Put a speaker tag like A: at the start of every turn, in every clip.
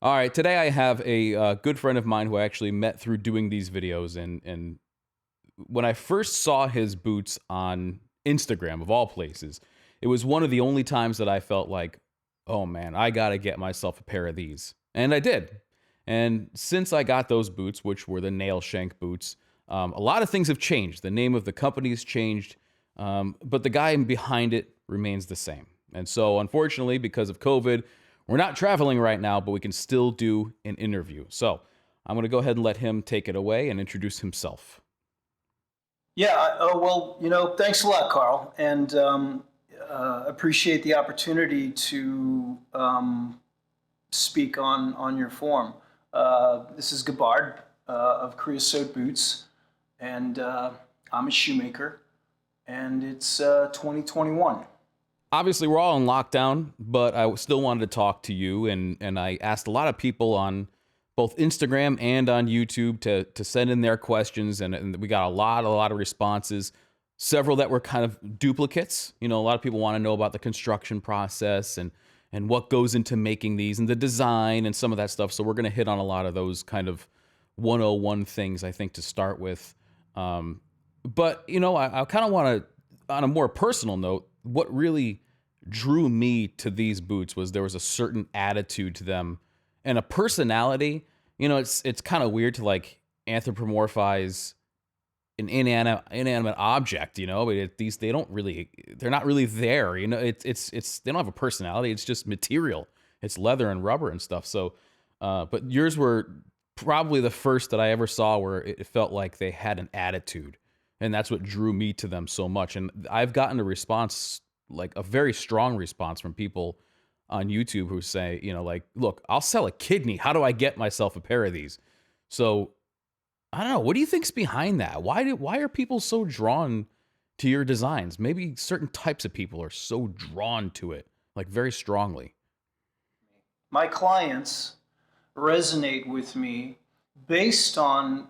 A: All right, today I have a good friend of mine who I actually met through doing these videos, and when I first saw his boots on Instagram, of all places, it was one of the only times that I felt like, oh man, I gotta get myself a pair of these, and I did. And since I got those boots, which were the Nail Shank boots, a lot of things have changed. The name of the company's changed, but the guy behind it remains the same. And so, unfortunately, because of COVID, we're not traveling right now, but we can still do an interview. So I'm going to go ahead and let him take it away and introduce himself.
B: Yeah, well, thanks a lot, Carl, and appreciate the opportunity to speak on your forum. This is Gabbard of Kreosote Boots, and I'm a shoemaker, and it's 2021.
A: Obviously, we're all in lockdown, but I still wanted to talk to you, and I asked a lot of people on both Instagram and on YouTube to send in their questions, and we got a lot of responses. Several that were kind of duplicates. You know, a lot of people want to know about the construction process and what goes into making these and the design and some of that stuff. So we're going to hit on a lot of those kind of 101 things, I think, to start with. But I kind of want to, on a more personal note, what really drew me to these boots was there was a certain attitude to them and a personality. It's kind of weird to like anthropomorphize an inanimate object, but these they're not really there. It's they don't have a personality. It's just material. It's leather and rubber and stuff. So, but yours were probably the first that I ever saw where it felt like they had an attitude, and that's what drew me to them so much. And I've gotten a response, like a very strong response from people on YouTube who say, like, look, I'll sell a kidney. How do I get myself a pair of these? So I don't know. What do you think's behind that? Why are people so drawn to your designs? Maybe certain types of people are so drawn to it, like very strongly.
B: My clients resonate with me based on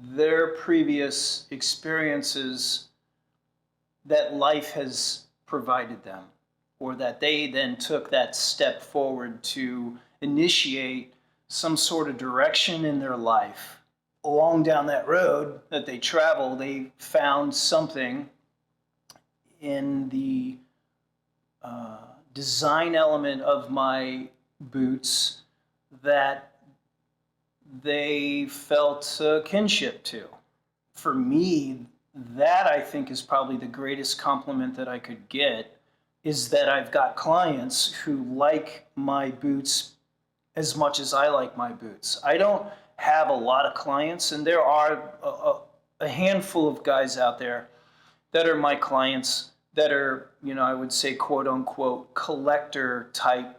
B: their previous experiences that life has provided them, or that they then took that step forward to initiate some sort of direction in their life. Along down that road that they travel, they found something in the design element of my boots that they felt kinship to. For me, that I think is probably the greatest compliment that I could get, is that I've got clients who like my boots as much as I like my boots. I don't have a lot of clients, and there are a handful of guys out there that are my clients that are, I would say, quote unquote, collector type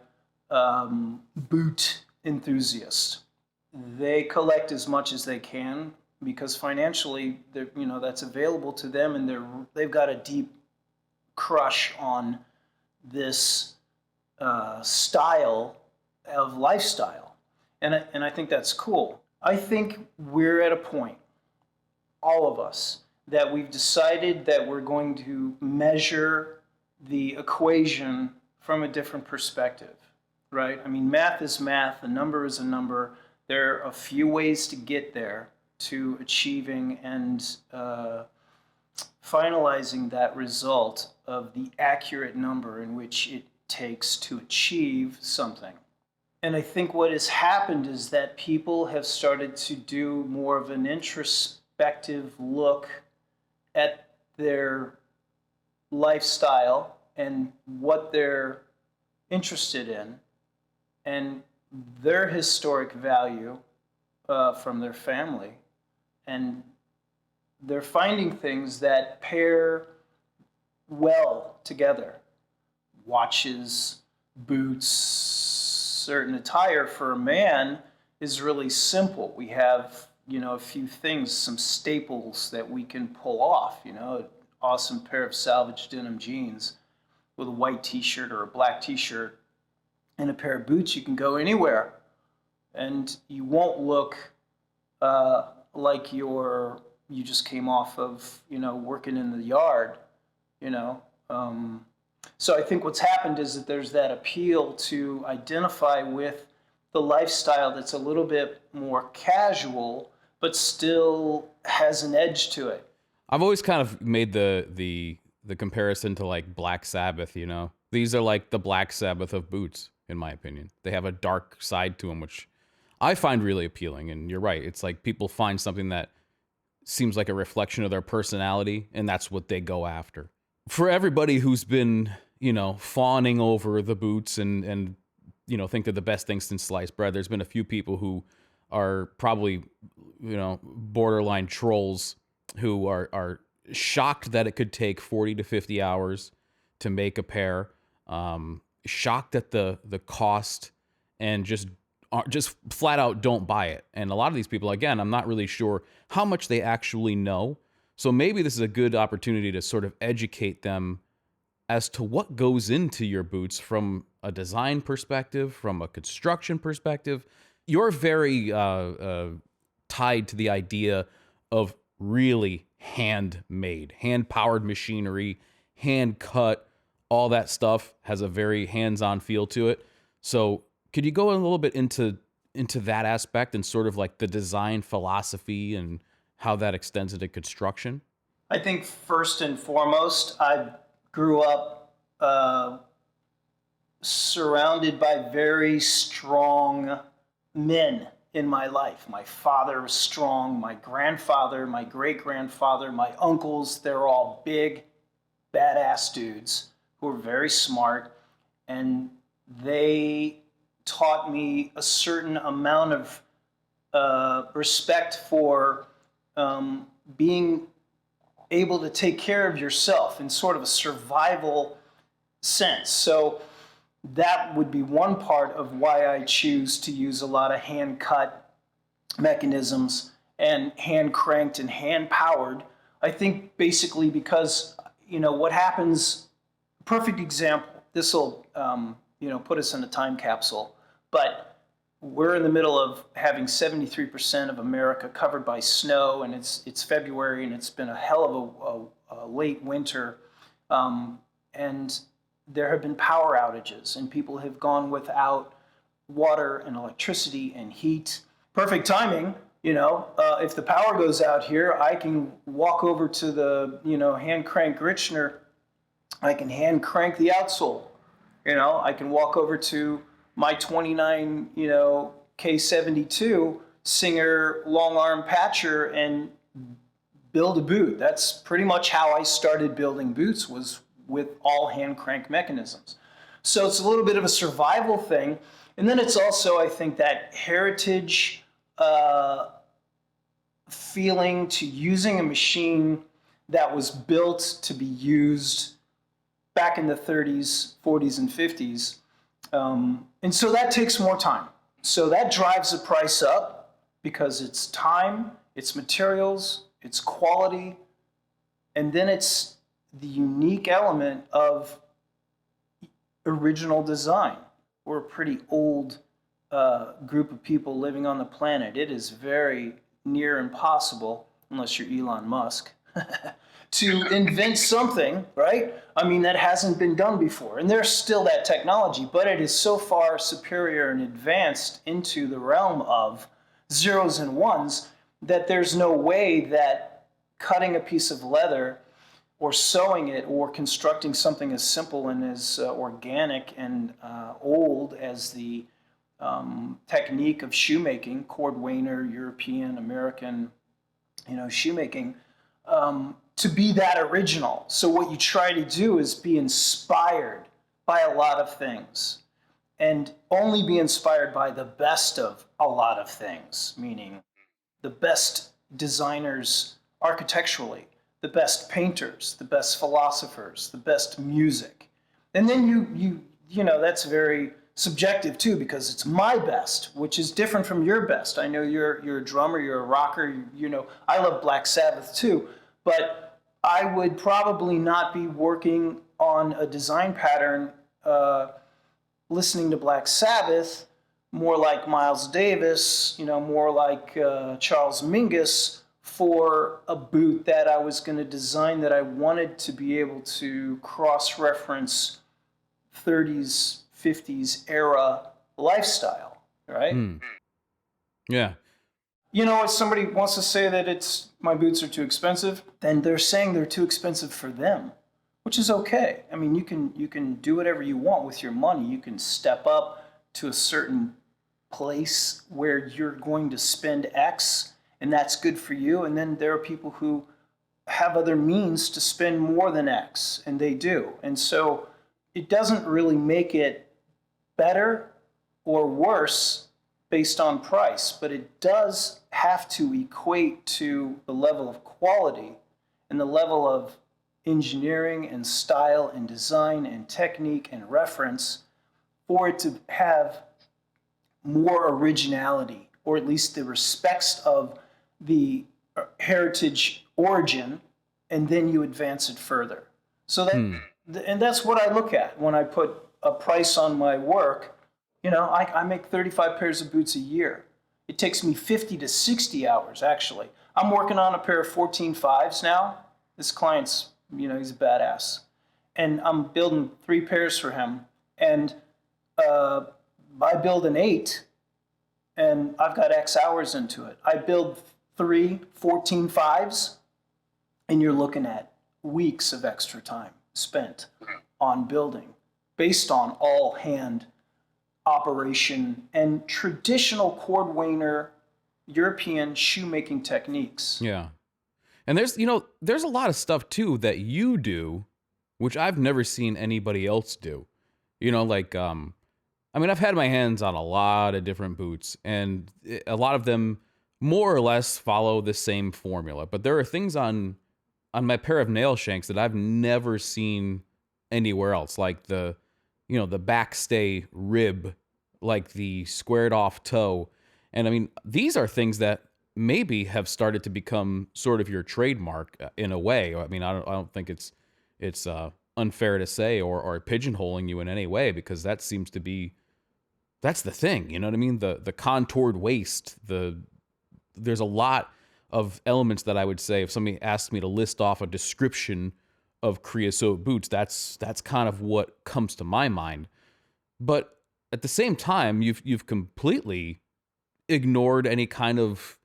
B: boot enthusiasts. They collect as much as they can because financially, that's available to them, and they've got a deep crush on this style of lifestyle, and I think that's cool. I think we're at a point, all of us, that we've decided that we're going to measure the equation from a different perspective, right? I mean, math is math, a number is a number. There are a few ways to get there, to achieving and finalizing that result of the accurate number in which it takes to achieve something. And I think what has happened is that people have started to do more of an introspective look at their lifestyle and what they're interested in and their historic value from their family. And they're finding things that pair well together. Watches, boots, certain attire for a man is really simple. We have, a few things, some staples that we can pull off, an awesome pair of salvage denim jeans with a white t-shirt or a black t-shirt and a pair of boots. You can go anywhere and you won't look like you just came off of, working in the yard, you know. So I think what's happened is that there's that appeal to identify with the lifestyle that's a little bit more casual, but still has an edge to it.
A: I've always kind of made the comparison to like Black Sabbath, you know. These are like the Black Sabbath of boots, in my opinion. They have a dark side to them, which I find really appealing. And you're right. It's like people find something that seems like a reflection of their personality, and that's what they go after. For everybody who's been, you know, fawning over the boots and you know, think they're the best thing since sliced bread, there's been a few people who are probably, you know, borderline trolls who are shocked that it could take 40 to 50 hours to make a pair, shocked at the cost, and just flat out don't buy it. And a lot of these people, again, I'm not really sure how much they actually know. So maybe this is a good opportunity to sort of educate them as to what goes into your boots from a design perspective, from a construction perspective. You're very tied to the idea of really handmade, hand-powered machinery, hand-cut, all that stuff has a very hands-on feel to it. So could you go a little bit into that aspect and sort of like the design philosophy and how that extends into construction?
B: I think first and foremost, I grew up surrounded by very strong men in my life. My father was strong, my grandfather, my great-grandfather, my uncles, they're all big, badass dudes who were very smart, and they taught me a certain amount of respect for being able to take care of yourself in sort of a survival sense. So that would be one part of why I choose to use a lot of hand-cut mechanisms and hand-cranked and hand-powered. I think basically because, you know, what happens, perfect example, this will, you know, put us in a time capsule, but we're in the middle of having 73% of America covered by snow, and it's February, and it's been a hell of a late winter, and there have been power outages, and people have gone without water and electricity and heat. Perfect timing, you know. If the power goes out here, I can walk over to the, you know, hand crank Richner. I can hand crank the outsole. You know, I can walk over to my 29, you know, K72 Singer long arm patcher and build a boot. That's pretty much how I started building boots, was with all hand crank mechanisms. So it's a little bit of a survival thing. And then it's also, I think, that heritage feeling to using a machine that was built to be used back in the 30s, 40s, and 50s. And so that takes more time. So that drives the price up because it's time, it's materials, it's quality, and then it's the unique element of original design. We're a pretty old group of people living on the planet. It is very near impossible, unless you're Elon Musk, to invent something, right? I mean, that hasn't been done before. And there's still that technology, but it is so far superior and advanced into the realm of zeros and ones that there's no way that cutting a piece of leather or sewing it or constructing something as simple and as organic and old as the technique of shoemaking, cordwainer, European, American, you know, shoemaking, to be that original. So what you try to do is be inspired by a lot of things and only be inspired by the best of a lot of things, meaning the best designers architecturally, the best painters, the best philosophers, the best music. And then you know, that's very subjective too, because it's my best, which is different from your best. I know you're a drummer, you're a rocker, you know, I love Black Sabbath too, but I would probably not be working on a design pattern listening to Black Sabbath, more like Miles Davis, you know, more like Charles Mingus, for a boot that I was going to design that I wanted to be able to cross-reference 30s, 50s era lifestyle. right?
A: Hmm. Yeah.
B: You know, if somebody wants to say that it's my boots are too expensive, then they're saying they're too expensive for them, which is okay. I mean, you can do whatever you want with your money. You can step up to a certain place where you're going to spend X, and that's good for you. And then there are people who have other means to spend more than X, and they do. And so it doesn't really make it better or worse based on price, but it does have to equate to the level of quality and the level of engineering and style and design and technique and reference for it to have more originality, or at least the respects of the heritage origin, and then you advance it further. So that, and that's what I look at when I put a price on my work. You know, I make 35 pairs of boots a year. It takes me 50 to 60 hours, actually. I'm working on a pair of 14.5s now. This client's, you know, he's a badass. And I'm building 3 pairs for him. And I build an 8, and I've got X hours into it. I build 3 14.5s, and you're looking at weeks of extra time spent on building based on all hand operation and traditional cordwainer European shoemaking techniques.
A: Yeah. And there's, there's a lot of stuff too that you do, which I've never seen anybody else do. Like, I mean, I've had my hands on a lot of different boots, and a lot of them more or less follow the same formula. But there are things on my pair of nail shanks that I've never seen anywhere else, like the backstay rib, like the squared off toe. And I mean, these are things that maybe have started to become sort of your trademark in a way. I mean, I don't think it's unfair to say or pigeonholing you in any way, because that seems to be, that's the thing. You know what I mean? The contoured waist, there's a lot of elements that I would say, if somebody asked me to list off a description of creosote boots, that's kind of what comes to my mind. But at the same time, you've completely ignored any kind of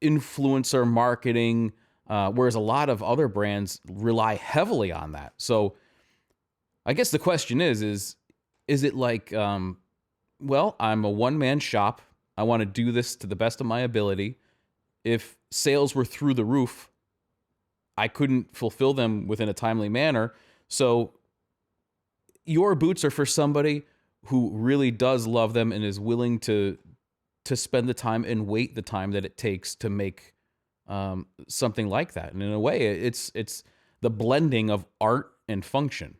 A: influencer marketing, whereas a lot of other brands rely heavily on that. So I guess the question is it like, well, I'm a one-man shop. I want to do this to the best of my ability. If sales were through the roof, I couldn't fulfill them within a timely manner. So your boots are for somebody who really does love them and is willing to spend the time and wait the time that it takes to make something like that. And in a way, it's the blending of art and function.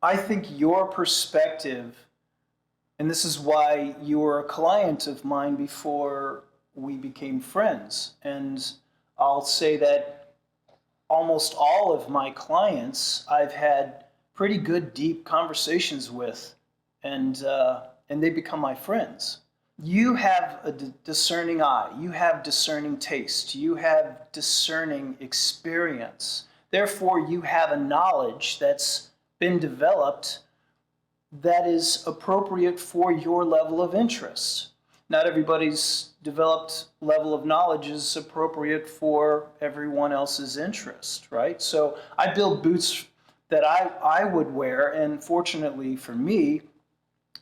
B: I think your perspective, and this is why you were a client of mine before we became friends, and I'll say that almost all of my clients I've had pretty good, deep conversations with, and they become my friends. You have a discerning eye, you have discerning taste, you have discerning experience. Therefore, you have a knowledge that's been developed that is appropriate for your level of interest. Not everybody's developed level of knowledge is appropriate for everyone else's interest, right? So I build boots that I would wear, and fortunately for me,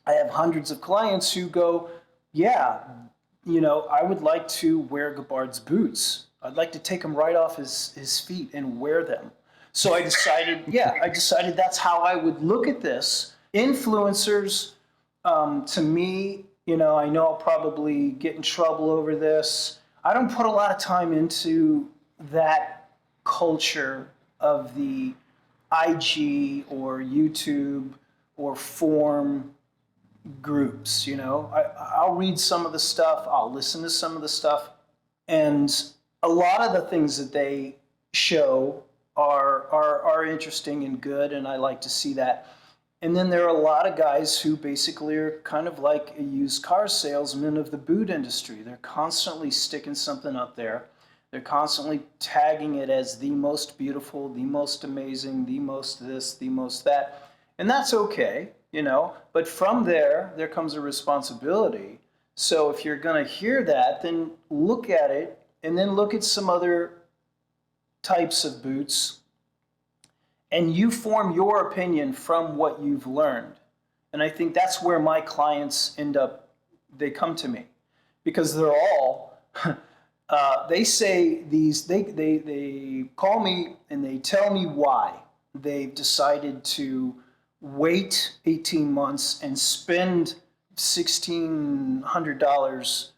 B: I have hundreds of clients who go, yeah, I would like to wear Gabbard's boots. I'd like to take them right off his feet and wear them. So I decided that's how I would look at this. Influencers, to me, I know I'll probably get in trouble over this. I don't put a lot of time into that culture of the IG or YouTube or forum groups. I'll read some of the stuff, I'll listen to some of the stuff, and a lot of the things that they show are interesting and good, and I like to see that. And then there are a lot of guys who basically are kind of like a used car salesman of the boot industry. They're constantly sticking something up there. They're constantly tagging it as the most beautiful, the most amazing, the most this, the most that. And that's okay. But from there comes a responsibility. So if you're going to hear that, then look at it and then look at some other types of boots, and you form your opinion from what you've learned. And I think that's where my clients they come to me, because they're all, they say they call me and they tell me why they've decided to wait 18 months and spend $1,600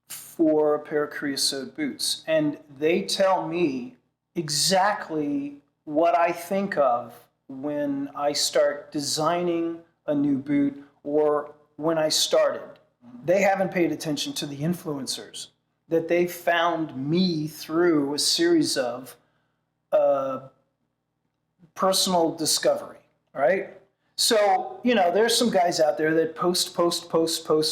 B: for a pair of Kreosote boots. And they tell me exactly what I think of when I start designing a new boot or when I started. They haven't paid attention to the influencers that they found me through a series of personal discovery, right? So, there's some guys out there that post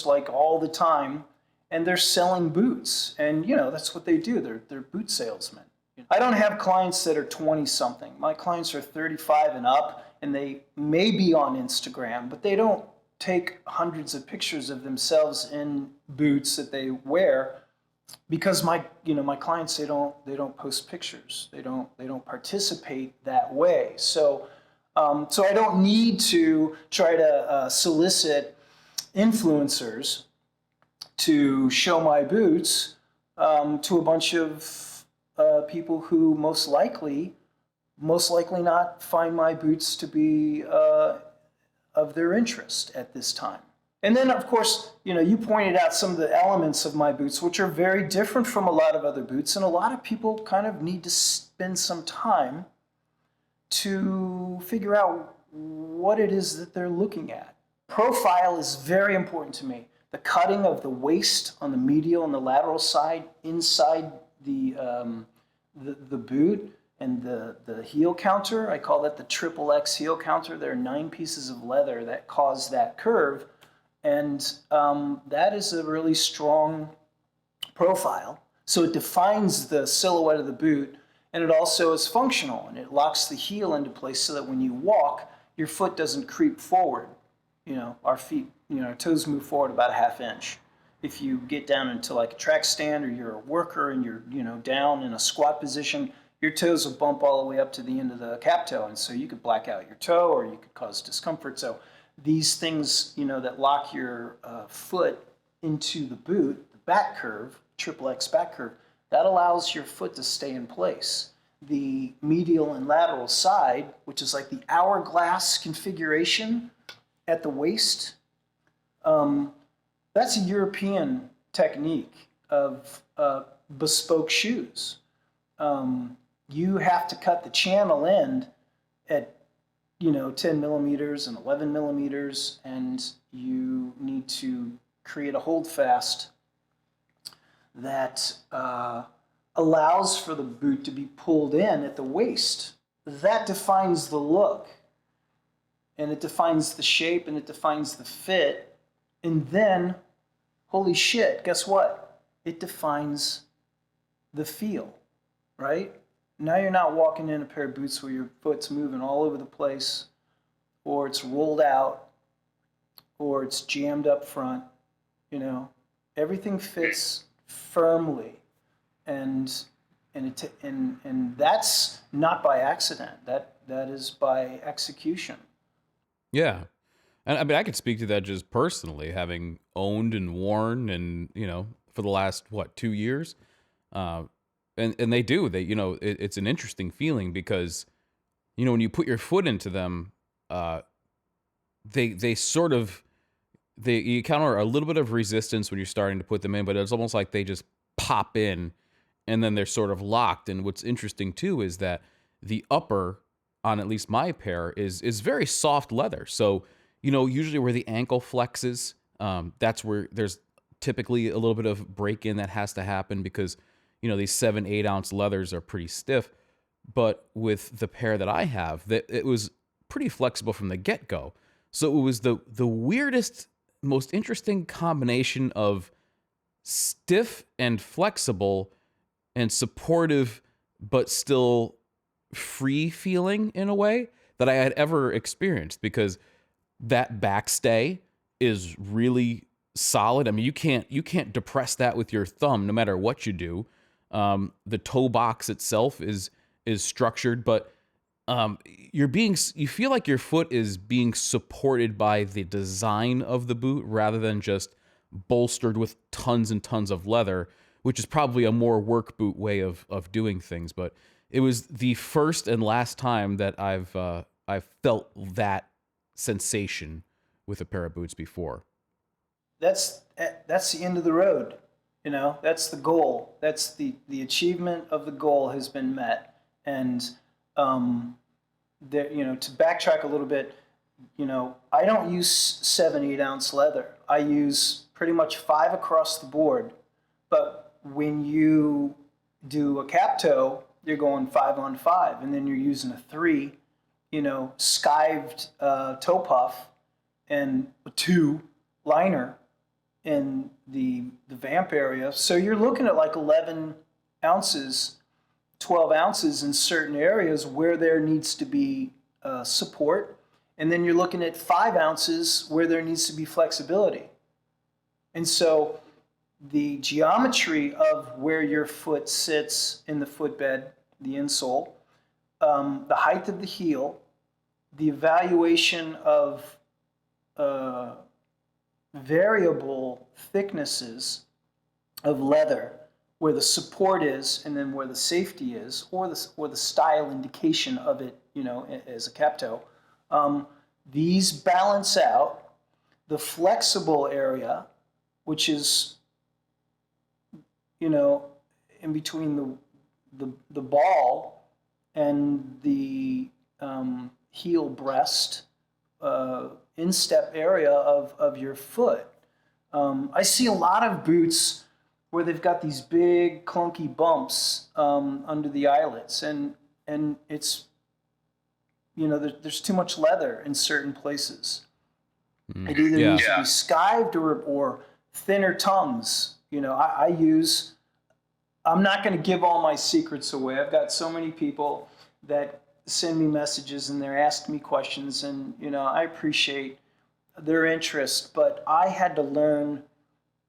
B: like all the time, and they're selling boots. And, that's what they do. They're boot salesmen. I don't have clients that are 20-something. My clients are 35 and up, and they may be on Instagram, but they don't take hundreds of pictures of themselves in boots that they wear, because my clients, they don't post pictures. They don't participate that way. So I don't need to try to solicit influencers to show my boots to a bunch of people who most likely not find my boots to be of their interest at this time. And then, of course, you pointed out some of the elements of my boots, which are very different from a lot of other boots, and a lot of people kind of need to spend some time to figure out what it is that they're looking at. Profile is very important to me. The cutting of the waist on the medial and the lateral side inside the boot, and the heel counter. I call that the XXX heel counter. There are 9 pieces of leather that cause that curve, and that is a really strong profile. So it defines the silhouette of the boot, and it also is functional, and it locks the heel into place so that when you walk, your foot doesn't creep forward. Our feet, our toes move forward about a ½ inch. If you get down into like a track stand, or you're a worker and you're down in a squat position, your toes will bump all the way up to the end of the cap toe, and so you could black out your toe, or you could cause discomfort. So these things that lock your foot into the boot, the back curve, XXX back curve, that allows your foot to stay in place. The medial and lateral side, which is like the hourglass configuration at the waist, that's a European technique of bespoke shoes. You have to cut the channel end at 10 millimeters and 11 millimeters, and you need to create a holdfast that allows for the boot to be pulled in at the waist. That defines the look, and it defines the shape, and it defines the fit. And then, holy shit, guess what? It defines the feel, right? Now you're not walking in a pair of boots where your foot's moving all over the place, or it's rolled out, or it's jammed up front. Everything fits firmly, and that's not by accident. That is by execution.
A: Yeah. And I mean, I could speak to that just personally, having owned and worn and, for the last, 2 years. And they do, it's an interesting feeling because, when you put your foot into them, they sort of, you encounter a little bit of resistance when you're starting to put them in, but it's almost like they just pop in and then they're sort of locked. And what's interesting too is that the upper on at least my pair is very soft leather. So, usually where the ankle flexes, that's where there's typically a little bit of break-in that has to happen because, these 7-8 ounce leathers are pretty stiff. But with the pair that I have, it was pretty flexible from the get-go. So it was the weirdest, most interesting combination of stiff and flexible and supportive, but still free feeling in a way that I had ever experienced, because that backstay is really solid. I mean, you can't depress that with your thumb, no matter what you do. The toe box itself is structured, but you feel like your foot is being supported by the design of the boot rather than just bolstered with tons and tons of leather, which is probably a more work boot way of doing things. But it was the first and last time that I've felt that sensation with a pair of boots before.
B: That's the end of the road. You know, that's the goal. That's the achievement of the goal has been met. And you know, to backtrack a little bit, you know, I don't use 7/8 ounce leather. I use pretty much 5 across the board. But when you do a cap toe, you're going 5 on 5, and then you're using a 3, you know, skived toe puff and a 2 liner in the vamp area. So you're looking at like 11 ounces, 12 ounces in certain areas where there needs to be support. And then you're looking at 5 ounces where there needs to be flexibility. And so the geometry of where your foot sits in the footbed, the insole, the height of the heel, the evaluation of variable thicknesses of leather, where the support is and then where the safety is, or the style indication of it, you know, as a cap toe. These balance out the flexible area, which is, you know, in between the ball and the heel breast instep area of your foot. I see a lot of boots where they've got these big clunky bumps under the eyelets, and it's, you know, there's too much leather in certain places. It either needs to be skived or thinner tongues. You know, I'm not going to give all my secrets away. I've got so many people that send me messages and they're asking me questions, and, you know, I appreciate their interest, but I had to learn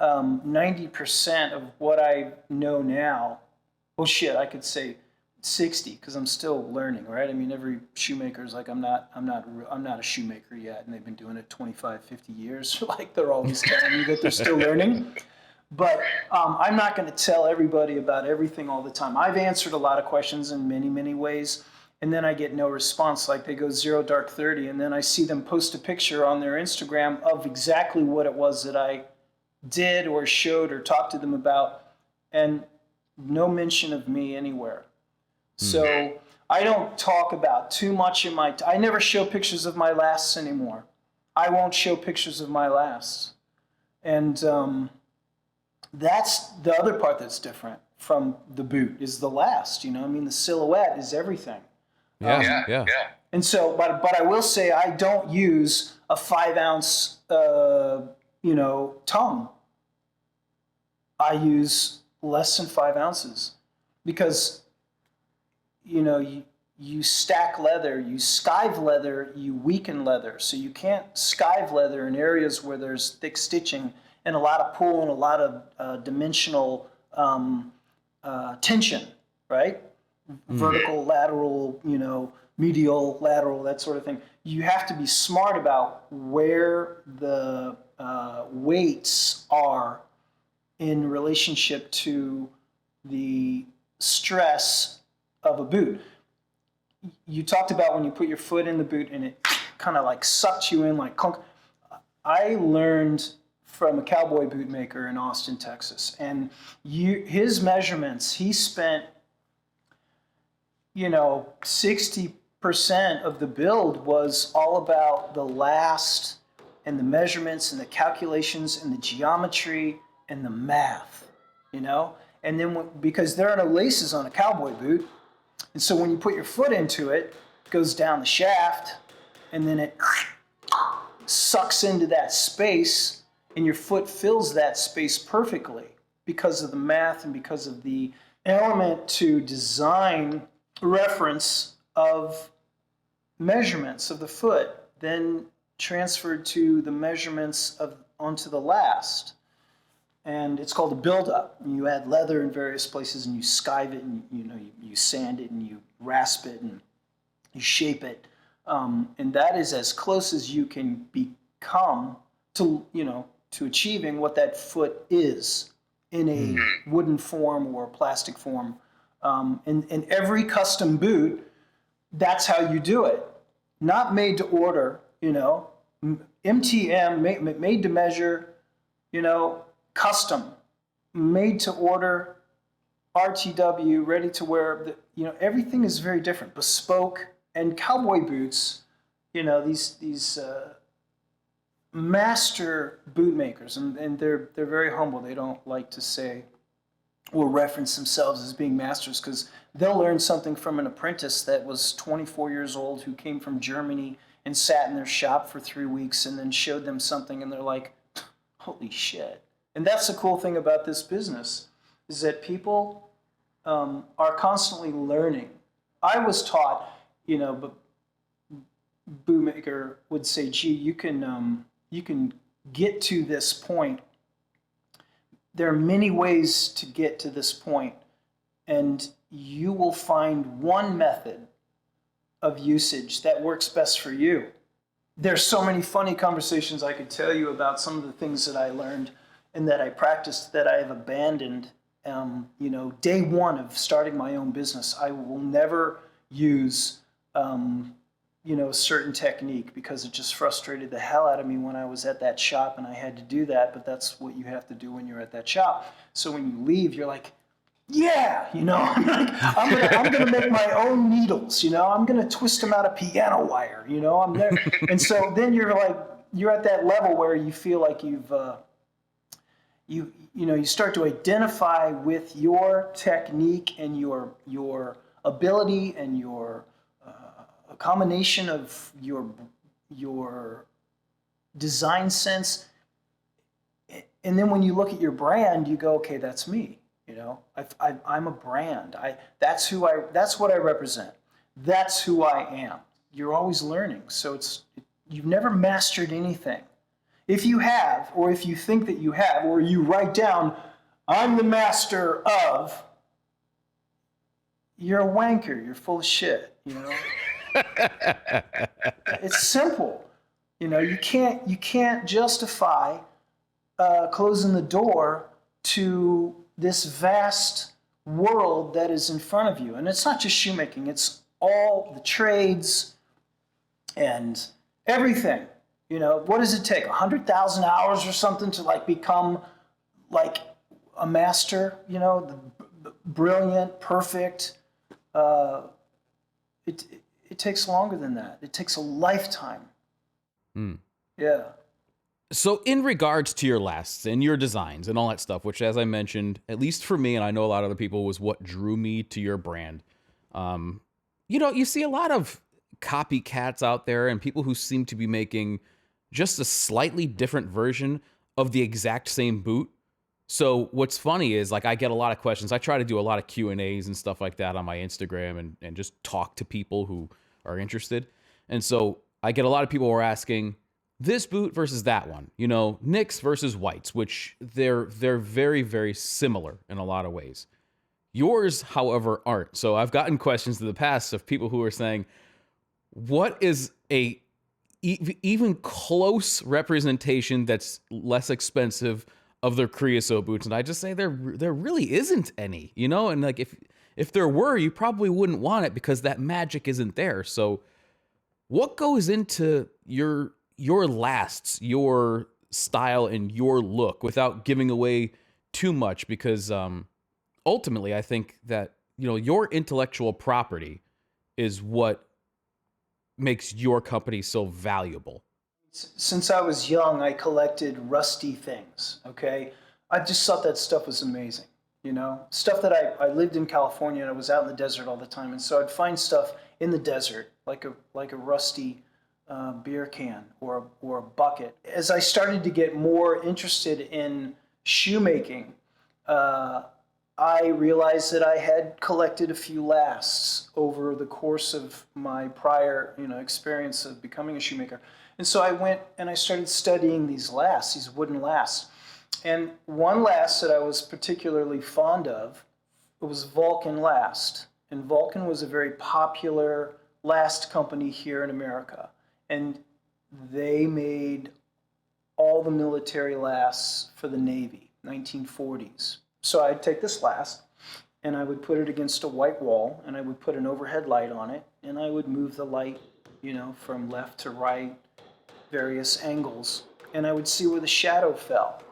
B: 90% of what I know now. Well, shit, I could say 60, because I'm still learning, right? I mean, every shoemaker's like, I'm not a shoemaker yet, and they've been doing it 25, 50 years. Like, they're always telling me that they're still learning. But I'm not going to tell everybody about everything all the time. I've answered a lot of questions in many, many ways, and then I get no response. Like, they go 0 dark 30, and then I see them post a picture on their Instagram of exactly what it was that I did or showed or talked to them about, and no mention of me anywhere. So I don't talk about too much in I never show pictures of my lasts anymore. I won't show pictures of my lasts. And that's the other part that's different from the boot, is the last. You know, I mean, the silhouette is everything.
A: Yeah.
B: And so, but I will say I don't use a 5 ounce, you know, tongue. I use less than 5 ounces because, you know, you stack leather, you skive leather, you weaken leather. So you can't skive leather in areas where there's thick stitching and a lot of pull and a lot of dimensional tension, right? Vertical, lateral, you know, medial, lateral, that sort of thing. You have to be smart about where the weights are in relationship to the stress of a boot. You talked about when you put your foot in the boot and it kind of like sucked you in like clunk. I learned from a cowboy boot maker in Austin, Texas, and his measurements, he spent, you know, 60% of the build was all about the last and the measurements and the calculations and the geometry and the math, you know? And then because there are no laces on a cowboy boot, and so when you put your foot into it, it goes down the shaft, and then it sucks into that space, and your foot fills that space perfectly because of the math and because of the element to design reference of measurements of the foot, then transferred to the measurements of onto the last. And it's called a build-up. You add leather in various places, and you skive it, and you sand it, and you rasp it, and you shape it, and that is as close as you can become to achieving what that foot is in a wooden form or plastic form. And every custom boot, that's how you do it. Not made to order, MTM, made to measure, custom, made to order, RTW, ready to wear. Everything is very different. Bespoke and cowboy boots, these master boot makers, and they're very humble. They don't like to say or reference themselves as being masters, because they'll learn something from an apprentice that was 24 years old who came from Germany and sat in their shop for 3 weeks and then showed them something, and they're like, holy shit. And that's the cool thing about this business, is that people are constantly learning. I was taught, but bootmaker would say, gee, you can get to this point. There are many ways to get to this point, and you will find one method of usage that works best for you. There's so many funny conversations I could tell you about some of the things that I learned and that I practiced that I have abandoned. Day one of starting my own business, I will never use a certain technique, because it just frustrated the hell out of me when I was at that shop and I had to do that. But that's what you have to do when you're at that shop. So when you leave, you're like, yeah, I'm gonna make my own needles. I'm gonna twist them out of piano wire. I'm there, and so then you're at that level where you feel like you start to identify with your technique and your ability and a combination of your design sense. And then when you look at your brand, you go, okay, that's me. I'm a brand. That's what I represent. That's who I am. You're always learning. So you've never mastered anything. If you have, or if you think that you have, or you write down, I'm the master of, you're a wanker. You're full of shit. It's simple. You can't justify closing the door to this vast world that is in front of you. And it's not just shoemaking, it's all the trades and everything. What does it take? 100,000 hours or something to become a master? Brilliant, perfect. It takes longer than that. It takes a lifetime. Yeah.
A: So in regards to your lasts and your designs and all that stuff, which, as I mentioned, at least for me, and I know a lot of other people, was what drew me to your brand. You see a lot of copycats out there and people who seem to be making just a slightly different version of the exact same boot. So what's funny is, I get a lot of questions. I try to do a lot of Q&As and stuff like that on my Instagram and just talk to people who are interested. And so I get a lot of people who are asking, this boot versus that one, Nicks versus Whites, which they're very, very similar in a lot of ways. Yours, however, aren't. So I've gotten questions in the past of people who are saying, what is a even close representation that's less expensive of their Kreosote boots? And I just say there really isn't any, and if there were, you probably wouldn't want it because that magic isn't there. So what goes into your lasts, your style, and your look, without giving away too much? Because ultimately, I think that your intellectual property is what makes your company so valuable.
B: Since I was young, I collected rusty things. Okay, I just thought that stuff was amazing. Stuff that I lived in California and I was out in the desert all the time, and so I'd find stuff in the desert, like a rusty beer can or a bucket. As I started to get more interested in shoemaking, I realized that I had collected a few lasts over the course of my prior experience of becoming a shoemaker. And so I went and I started studying these lasts, these wooden lasts. And one last that I was particularly fond of was Vulcan Last. And Vulcan was a very popular last company here in America. And they made all the military lasts for the Navy, 1940s. So I'd take this last and I would put it against a white wall and I would put an overhead light on it and I would move the light, from left to right, various angles, and I would see where the shadow fell.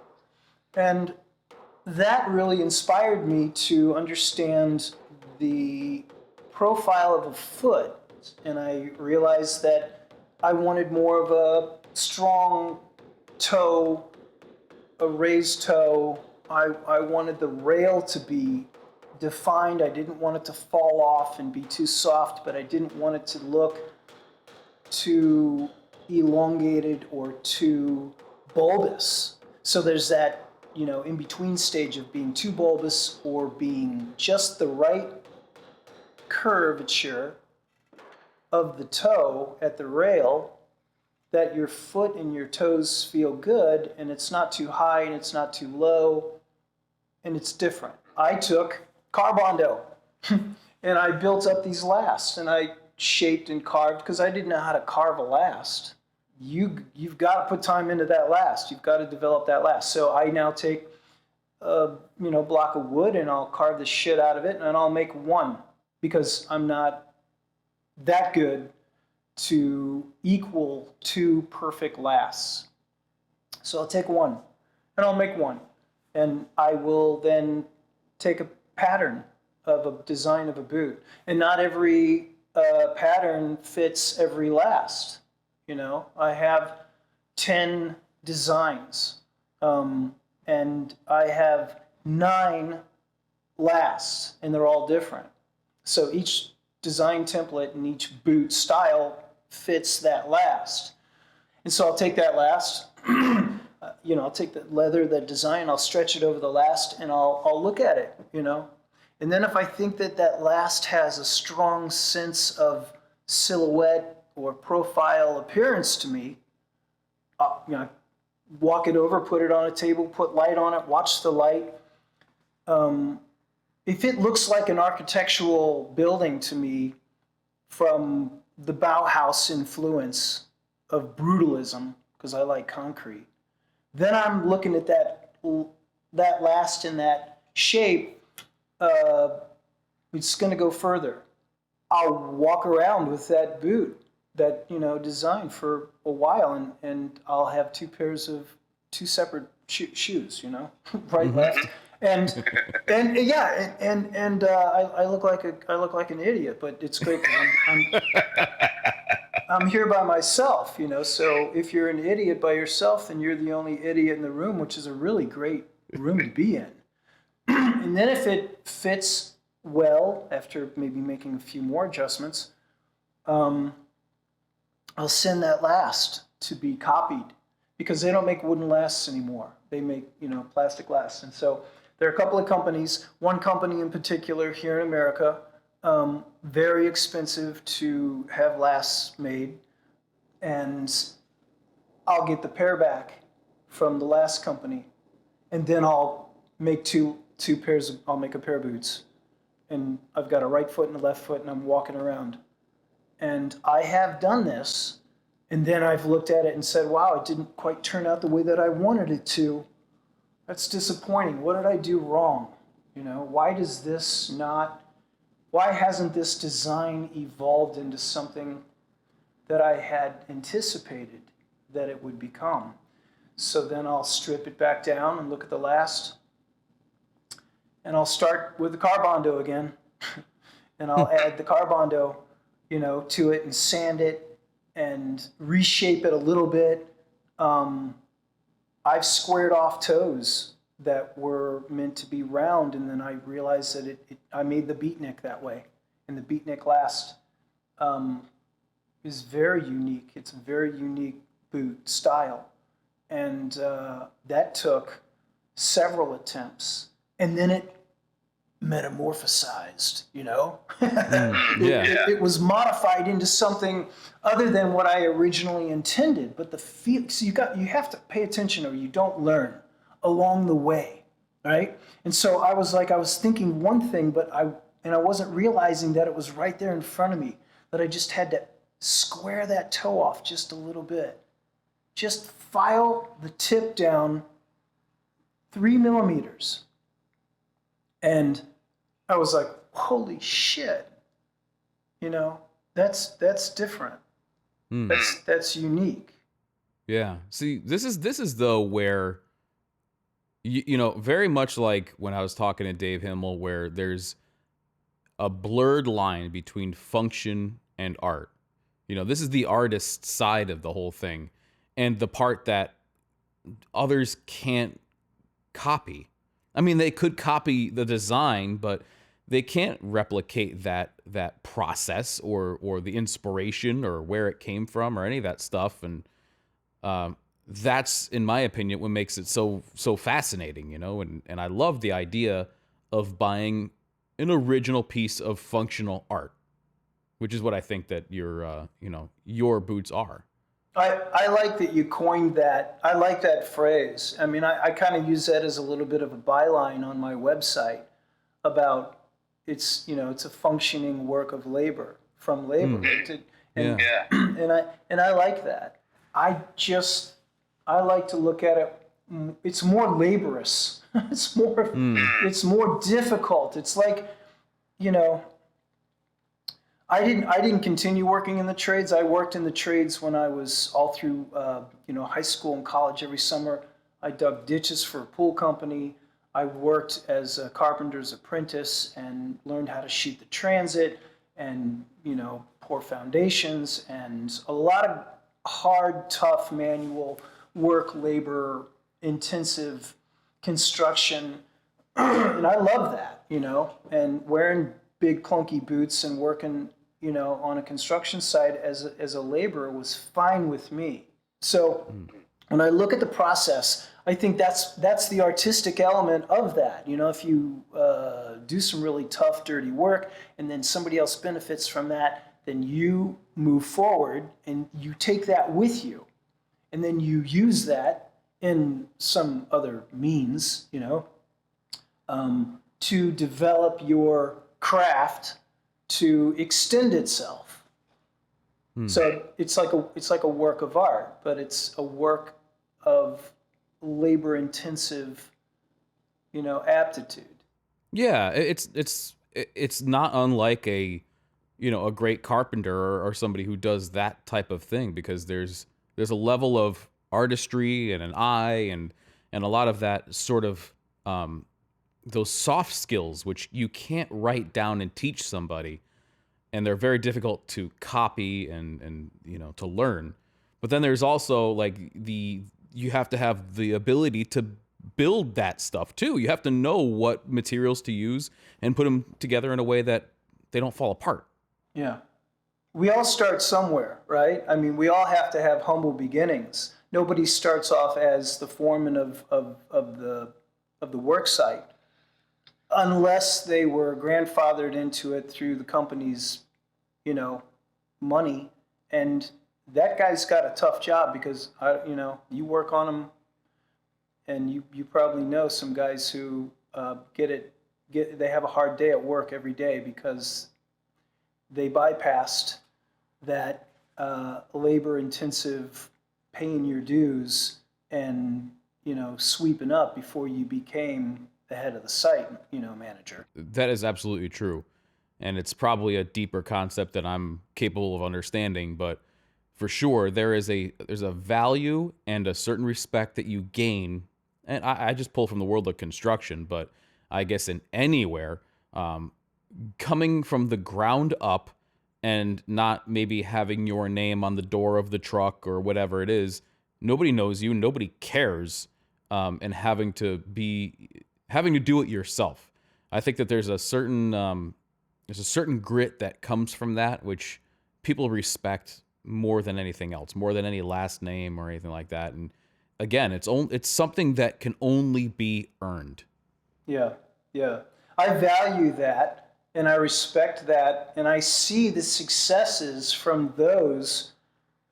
B: And that really inspired me to understand the profile of a foot. And I realized that I wanted more of a strong toe, a raised toe. I wanted the rail to be defined. I didn't want it to fall off and be too soft, but I didn't want it to look too elongated or too bulbous. So there's that, in between stage of being too bulbous or being just the right curvature of the toe at the rail, that your foot and your toes feel good, and it's not too high and it's not too low, and it's different. I took Carbondo and I built up these lasts, and I shaped and carved because I didn't know how to carve a last. You've got to put time into that last. You've got to develop that last. So I now take a block of wood and I'll carve the shit out of it and I'll make one, because I'm not that good to equal two perfect lasts. So I'll take one and I'll make one, and I will then take a pattern of a design of a boot, and not every pattern fits every last. I have 10 designs, and I have 9 lasts, and they're all different. So each design template and each boot style fits that last. And so I'll take that last, I'll take the leather, that design, I'll stretch it over the last, and I'll look at it, And then if I think that last has a strong sense of silhouette or profile appearance to me, walk it over, put it on a table, put light on it, watch the light. If it looks like an architectural building to me from the Bauhaus influence of brutalism, because I like concrete, then I'm looking at that last in that shape. It's going to go further. I'll walk around with that boot, that design for a while, and I'll have two separate shoes, right, left, and yeah, and I look like an idiot, but it's great. I'm here by myself, So if you're an idiot by yourself, then you're the only idiot in the room, which is a really great room to be in. And then if it fits well, after maybe making a few more adjustments, I'll send that last to be copied, because they don't make wooden lasts anymore. They make, plastic lasts. And so there are a couple of companies, one company in particular here in America, very expensive to have lasts made. And I'll get the pair back from the last company, and then I'll make I'll make a pair of boots. And I've got a right foot and a left foot, and I'm walking around. And I have done this, and then I've looked at it and said, wow, it didn't quite turn out the way that I wanted it to. That's disappointing. What did I do wrong? Why hasn't this design evolved into something that I had anticipated that it would become? So then I'll strip it back down and look at the last, and I'll start with the Carbondo again, and I'll add the Carbondo, to it, and sand it and reshape it a little bit. I've squared off toes that were meant to be round, and then I realized that I made the beatnik that way, and the beatnik last is very unique. It's a very unique boot style, and that took several attempts, and then metamorphosized, you know?
A: Yeah.
B: It was modified into something other than what I originally intended. But the feel, so you have to pay attention or you don't learn along the way, right? And so I was thinking one thing, but I wasn't realizing that it was right there in front of me, that I just had to square that toe off just a little bit. Just file the tip down 3 millimeters. And I was like, holy shit, you know, that's different. That's unique.
A: Yeah. See, this is though where you know, very much like when I was talking to Dave Himmel, where there's a blurred line between function and art. You know, this is the artist side of the whole thing, and the part that others can't copy. I mean, they could copy the design, but they can't replicate that process or the inspiration or where it came from or any of that stuff. And that's, in my opinion, what makes it so fascinating, you know. And I love the idea of buying an original piece of functional art, which is what I think that your boots are.
B: I like that you coined that. I like that phrase. I mean, I kind of use that as a little bit of a byline on my website about it's a functioning work of labor from labor. And I like that. I like to look at it. It's more laborious. It's more difficult. It's like, you know, I didn't continue working in the trades. I worked in the trades when I was all through high school and college. Every summer I dug ditches for a pool company. I worked as a carpenter's apprentice and learned how to sheet the transit and pour foundations and a lot of hard, tough manual work, labor intensive construction. And I love that, and wearing big clunky boots and working on a construction site as a laborer was fine with me. So when I look at the process, I think that's the artistic element of that. If you do some really tough, dirty work and then somebody else benefits from that, then you move forward and you take that with you. And then you use that in some other means, to develop your craft to extend itself. So it's like a work of art, but it's a work of labor-intensive, aptitude.
A: Yeah, it's not unlike a great carpenter or somebody who does that type of thing, because there's a level of artistry and an eye and a lot of that sort of those soft skills which you can't write down and teach somebody, and they're very difficult to copy and to learn. But then there's also you have to have the ability to build that stuff too. You have to know what materials to use and put them together in a way that they don't fall apart.
B: Yeah. We all start somewhere, right? I mean, we all have to have humble beginnings. Nobody starts off as the foreman of the work site unless they were grandfathered into it through the company's, money. And that guy's got a tough job because, you work on them, and you probably know some guys who they have a hard day at work every day because they bypassed that labor-intensive paying your dues and sweeping up before you became the head of the site, manager.
A: That is absolutely true, and it's probably a deeper concept that I'm capable of understanding. But for sure, there's a value and a certain respect that you gain, and I just pull from the world of construction, but I guess in anywhere, coming from the ground up and not maybe having your name on the door of the truck or whatever it is. Nobody knows you, nobody cares, and having to do it yourself. I think that there's a certain grit that comes from that, which people respect more than anything else, more than any last name or anything like that. And again, it's something that can only be earned.
B: Yeah, yeah. I value that and I respect that, and I see the successes from those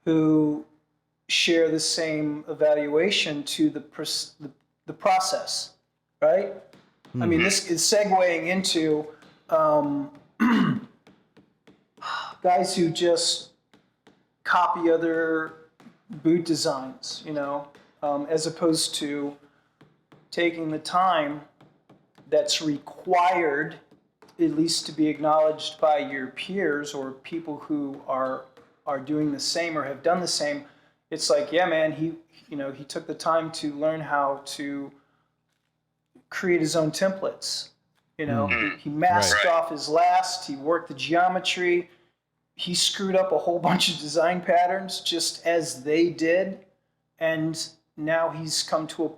B: who share the same evaluation to the process, right? I mean, this is segueing into guys who just copy other boot designs, as opposed to taking the time that's required, at least to be acknowledged by your peers or people who are doing the same or have done the same. It's like, yeah, man, he took the time to learn how to create his own templates. He masked off his last, he worked the geometry, he screwed up a whole bunch of design patterns just as they did, and now he's come to a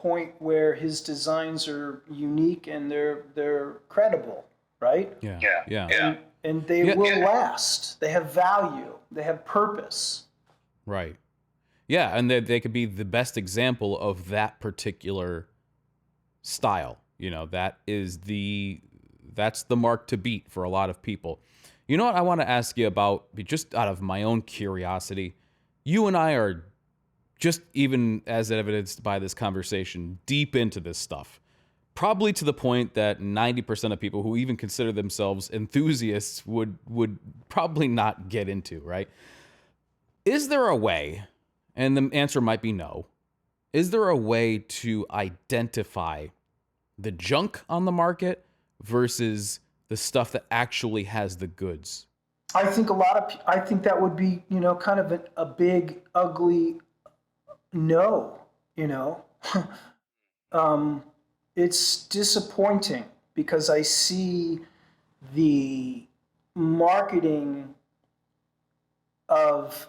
B: point where his designs are unique and they're credible, right?
A: Yeah.
B: And they will last. They have value. They have purpose.
A: Right. Yeah, and they could be the best example of that particular style. That's the mark to beat for a lot of people. You know what I want to ask you about, just out of my own curiosity? You and I are, just even as evidenced by this conversation, deep into this stuff. Probably to the point that 90% of people who even consider themselves enthusiasts would probably not get into, right? Is there a way, and the answer might be no, is there a way to identify the junk on the market versus the stuff that actually has the goods?
B: I think I think that would be, kind of a big, ugly no, it's disappointing because I see the marketing of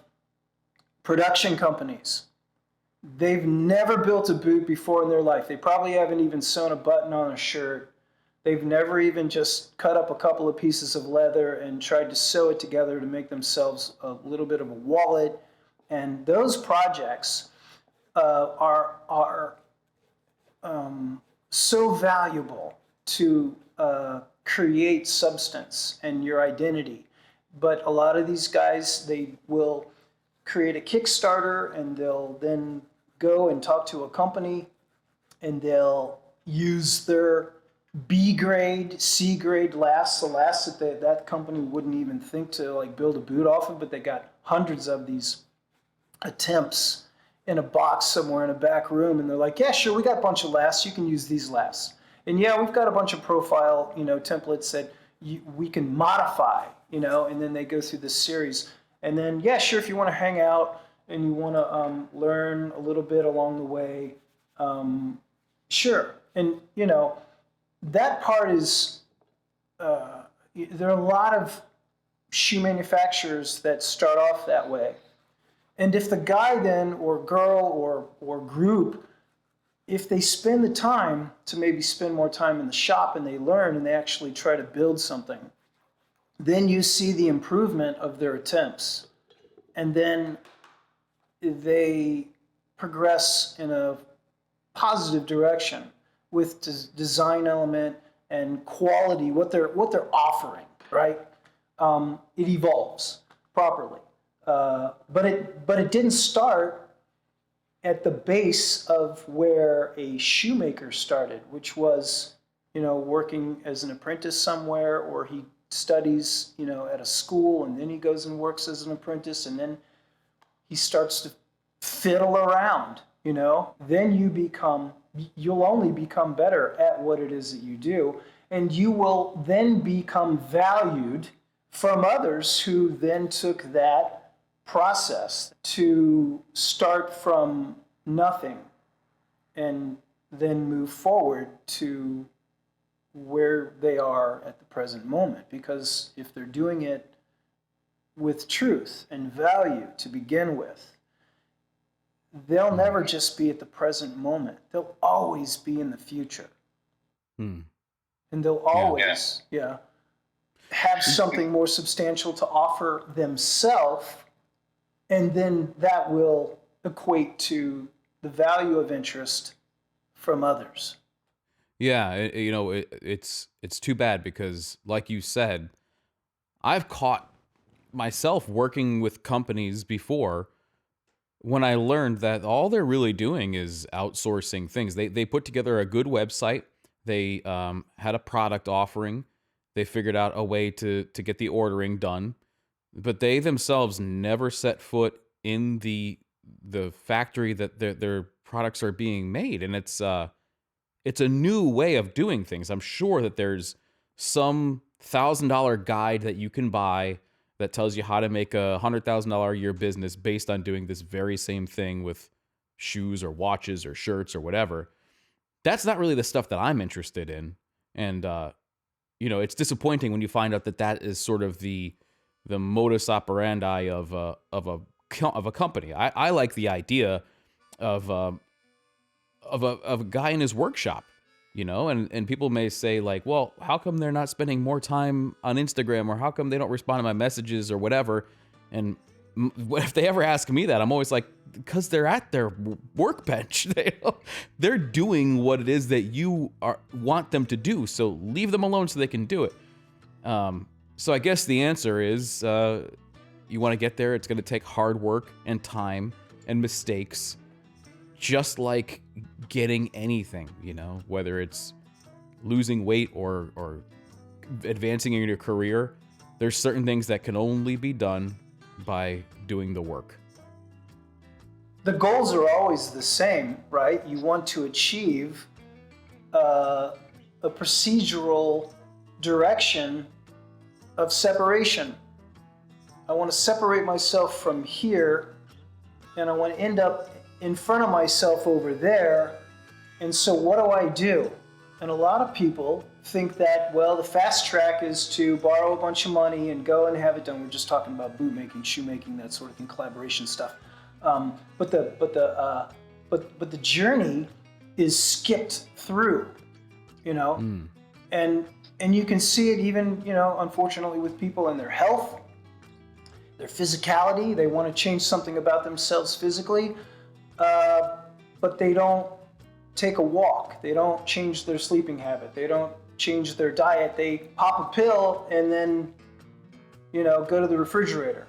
B: production companies. They've never built a boot before in their life. They probably haven't even sewn a button on a shirt. They've never even just cut up a couple of pieces of leather and tried to sew it together to make themselves a little bit of a wallet. And those projects are so valuable to create substance and your identity. But a lot of these guys, they will create a Kickstarter and they'll then go and talk to a company and they'll use their B grade, C grade lasts, the lasts that that company wouldn't even think to build a boot off of, but they got hundreds of these attempts in a box somewhere in a back room, and they're like, yeah, sure, we got a bunch of lasts, you can use these lasts. And yeah, we've got a bunch of profile, templates that we can modify, and then they go through this series. And then, yeah, sure, if you want to hang out and you want to learn a little bit along the way, sure. And, that part is, there are a lot of shoe manufacturers that start off that way. And if the guy then, or girl, or group, if they spend the time to maybe spend more time in the shop and they learn and they actually try to build something, then you see the improvement of their attempts. And then they progress in a positive direction with design element and quality, what they're offering, right? It evolves properly. But it didn't start at the base of where a shoemaker started, which was, working as an apprentice somewhere, or he studies, at a school, and then he goes and works as an apprentice, and then he starts to fiddle around, Then you'll only become better at what it is that you do, and you will then become valued from others who then took that process to start from nothing and then move forward to where they are at the present moment. Because if they're doing it with truth and value to begin with, they'll never just be at the present moment. They'll always be in the future. And they'll always have something more substantial to offer themselves, and then that will equate to the value of interest from others.
A: Yeah, it's too bad because, like you said, I've caught myself working with companies before when I learned that all they're really doing is outsourcing things. They put together a good website. They had a product offering. They figured out a way to get the ordering done, but they themselves never set foot in the factory that their products are being made, and it's a new way of doing things. I'm sure that there's some $1,000 guide that you can buy that tells you how to make $100,000 a year business based on doing this very same thing with shoes or watches or shirts or whatever. That's not really the stuff that I'm interested in. And, it's disappointing when you find out that that is sort of the modus operandi of a company. I like the idea of a guy in his workshop, and people may say like, well, how come they're not spending more time on Instagram, or how come they don't respond to my messages or whatever? And if they ever ask me that, I'm always like, because they're at their workbench. They're doing what it is that you want them to do. So leave them alone so they can do it. So I guess the answer is, you want to get there. It's going to take hard work and time and mistakes, just like getting anything, whether it's losing weight or advancing in your career. There's certain things that can only be done by doing the work.
B: The goals are always the same, right? You want to achieve a procedural direction of separation. I want to separate myself from here, and I want to end up in front of myself over there. And so what do? And a lot of people think that, well, the fast track is to borrow a bunch of money and go and have it done. We're just talking about boot making, shoe making, that sort of thing, collaboration stuff. But the journey is skipped through, and you can see it even, unfortunately, with people in their health, their physicality. They want to change something about themselves physically, but they don't take a walk. They don't change their sleeping habit. They don't change their diet. They pop a pill and then, go to the refrigerator.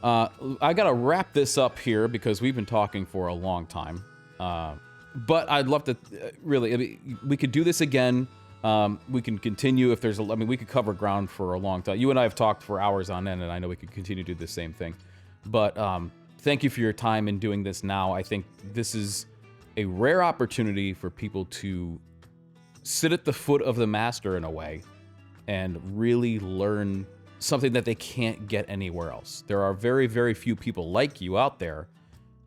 A: I got to wrap this up here because we've been talking for a long time. But I'd love to we could do this again. We can continue if there's we could cover ground for a long time. You and I have talked for hours on end, and I know we could continue to do the same thing. But thank you for your time in doing this now. I think this is a rare opportunity for people to sit at the foot of the master in a way and really learn something that they can't get anywhere else. There are very, very few people like you out there,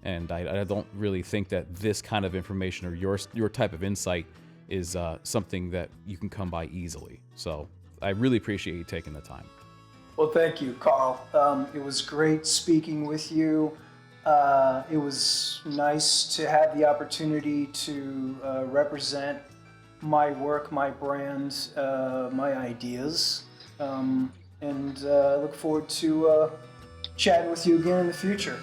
A: and I don't really think that this kind of information or your type of insight is something that you can come by easily. So I really appreciate you taking the time.
B: Well, thank you, Carl. It was great speaking with you. It was nice to have the opportunity to represent my work, my brand, my ideas. And look forward to chatting with you again in the future.